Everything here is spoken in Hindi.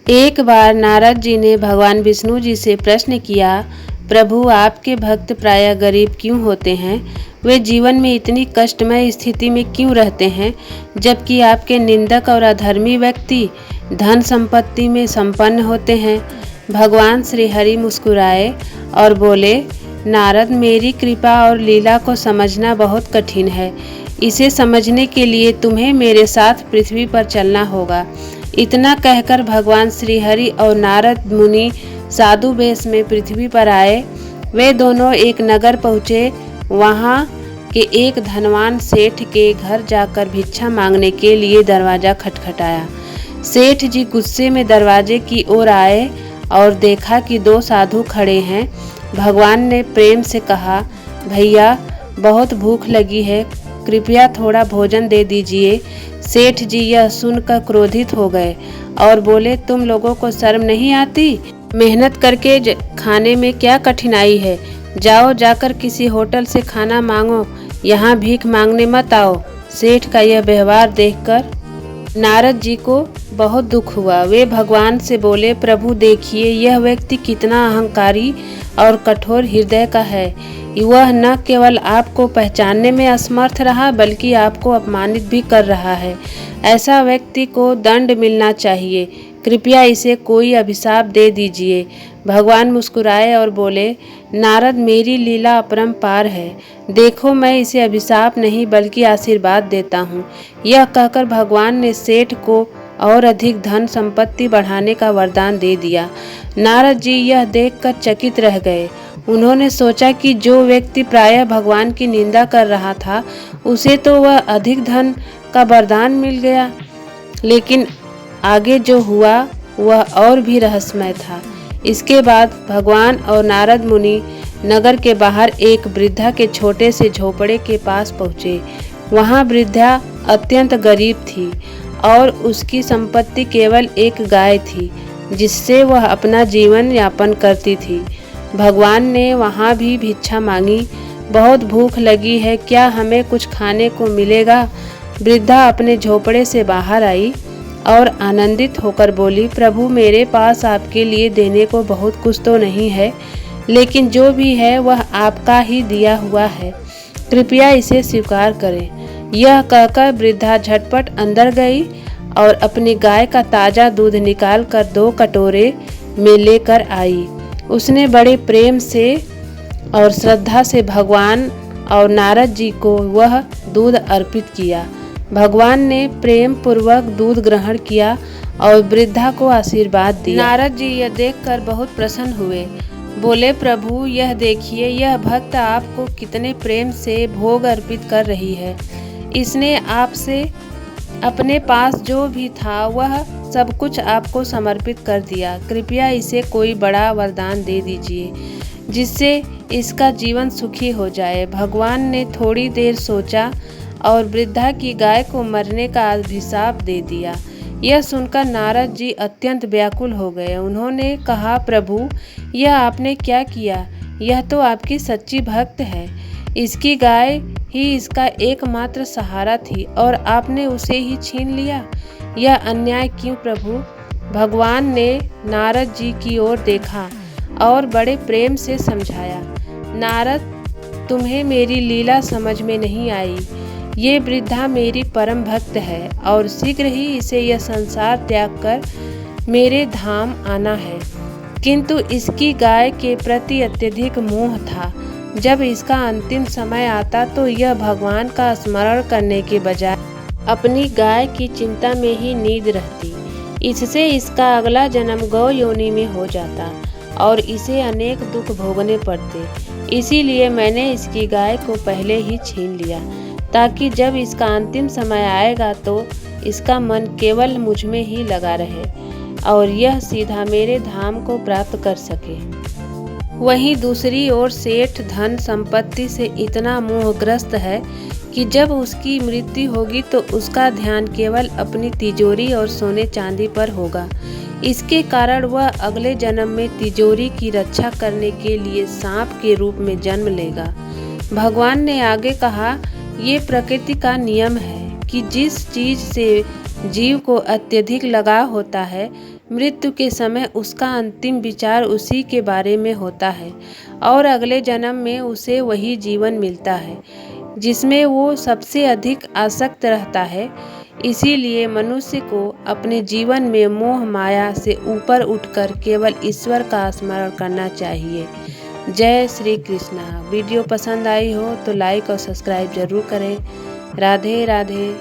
एक बार नारद जी ने भगवान विष्णु जी से प्रश्न किया, प्रभु आपके भक्त प्रायः गरीब क्यों होते हैं? वे जीवन में इतनी कष्टमय स्थिति में क्यों रहते हैं, जबकि आपके निंदक और अधर्मी व्यक्ति धन संपत्ति में संपन्न होते हैं? भगवान श्री हरि मुस्कुराए और बोले, नारद, मेरी कृपा और लीला को समझना बहुत कठिन है। इसे समझने के लिए तुम्हें मेरे साथ पृथ्वी पर चलना होगा। इतना कहकर भगवान श्री हरि और नारद मुनि साधु वेश में पृथ्वी पर आए। वे दोनों एक नगर पहुँचे। वहाँ के एक धनवान सेठ के घर जाकर भिक्षा मांगने के लिए दरवाज़ा खटखटाया। सेठ जी गुस्से में दरवाजे की ओर आए और देखा कि दो साधु खड़े हैं। भगवान ने प्रेम से कहा, भैया, बहुत भूख लगी है, कृपया थोड़ा भोजन दे दीजिए। सेठ जी यह सुनकर क्रोधित हो गए और बोले, तुम लोगों को शर्म नहीं आती? मेहनत करके खाने में क्या कठिनाई है? जाओ, जाकर किसी होटल से खाना मांगो, यहाँ भीख मांगने मत आओ। सेठ का यह व्यवहार देखकर नारद जी को बहुत दुख हुआ। वे भगवान से बोले, प्रभु देखिए, यह व्यक्ति कितना अहंकारी और कठोर हृदय का है। वह न केवल आपको पहचानने में असमर्थ रहा, बल्कि आपको अपमानित भी कर रहा है। ऐसा व्यक्ति को दंड मिलना चाहिए। कृपया इसे कोई अभिशाप दे दीजिए। भगवान मुस्कुराए और बोले, नारद, मेरी लीला अपरंपार है। देखो, मैं इसे अभिशाप नहीं बल्कि आशीर्वाद देता हूँ। यह कहकर भगवान ने सेठ को और अधिक धन संपत्ति बढ़ाने का वरदान दे दिया। नारद जी यह देखकर चकित रह गए। उन्होंने सोचा कि जो व्यक्ति प्रायः भगवान की निंदा कर रहा था, उसे तो वह अधिक धन का वरदान मिल गया, लेकिन आगे जो हुआ वह और भी रहस्यमय था। इसके बाद भगवान और नारद मुनि नगर के बाहर एक वृद्धा के छोटे से झोपड़े के पास पहुँचे। वहाँ वृद्धा अत्यंत गरीब थी और उसकी संपत्ति केवल एक गाय थी, जिससे वह अपना जीवन यापन करती थी। भगवान ने वहाँ भी भिक्षा मांगी। बहुत भूख लगी है, क्या हमें कुछ खाने को मिलेगा? वृद्धा अपने झोपड़े से बाहर आई और आनंदित होकर बोली, प्रभु, मेरे पास आपके लिए देने को बहुत कुछ तो नहीं है, लेकिन जो भी है वह आपका ही दिया हुआ है। कृपया इसे स्वीकार करें। यह कहकर वृद्धा झटपट अंदर गई और अपनी गाय का ताज़ा दूध निकालकर 2 कटोरे में लेकर आई। उसने बड़े प्रेम से और श्रद्धा से भगवान और नारद जी को वह दूध अर्पित किया। भगवान ने प्रेम पूर्वक दूध ग्रहण किया और वृद्धा को आशीर्वाद दिया। नारद जी यह देखकर बहुत प्रसन्न हुए। बोले, प्रभु, यह देखिए, यह भक्त आपको कितने प्रेम से भोग अर्पित कर रही है। इसने आपसे अपने पास जो भी था वह सब कुछ आपको समर्पित कर दिया। कृपया इसे कोई बड़ा वरदान दे दीजिए, जिससे इसका जीवन सुखी हो जाए। भगवान ने थोड़ी देर सोचा और वृद्धा की गाय को मरने का अभिशाप दे दिया। यह सुनकर नारद जी अत्यंत व्याकुल हो गए। उन्होंने कहा, प्रभु, यह आपने क्या किया? यह तो आपकी सच्ची भक्त है। इसकी गाय ही इसका एकमात्र सहारा थी और आपने उसे ही छीन लिया। यह अन्याय क्यों प्रभु? भगवान ने नारद जी की ओर देखा और बड़े प्रेम से समझाया, नारद, तुम्हें मेरी लीला समझ में नहीं आई। ये वृद्धा मेरी परम भक्त है और शीघ्र ही इसे यह संसार त्याग कर मेरे धाम आना है, किंतु इसकी गाय के प्रति अत्यधिक मोह था। जब इसका अंतिम समय आता तो यह भगवान का स्मरण करने के बजाय अपनी गाय की चिंता में ही नींद रहती। इससे इसका अगला जन्म गौ योनि में हो जाता और इसे अनेक दुख भोगने पड़ते। इसीलिए मैंने इसकी गाय को पहले ही छीन लिया, ताकि जब इसका अंतिम समय आएगा तो इसका मन केवल मुझ में ही लगा रहे और यह सीधा मेरे धाम को प्राप्त कर सके। वहीं दूसरी ओर सेठ धन संपत्ति से इतना मोहग्रस्त है कि जब उसकी मृत्यु होगी तो उसका ध्यान केवल अपनी तिजोरी और सोने चांदी पर होगा। इसके कारण वह अगले जन्म में तिजोरी की रक्षा करने के लिए सांप के रूप में जन्म लेगा। भगवान ने आगे कहा, ये प्रकृति का नियम है कि जिस चीज से जीव को अत्यधिक लगाव होता है मृत्यु के समय उसका अंतिम विचार उसी के बारे में होता है और अगले जन्म में उसे वही जीवन मिलता है जिसमें वो सबसे अधिक आसक्त रहता है। इसीलिए मनुष्य को अपने जीवन में मोह माया से ऊपर उठकर केवल ईश्वर का स्मरण करना चाहिए। जय श्री कृष्णा। वीडियो पसंद आई हो तो लाइक और सब्सक्राइब जरूर करें। राधे राधे।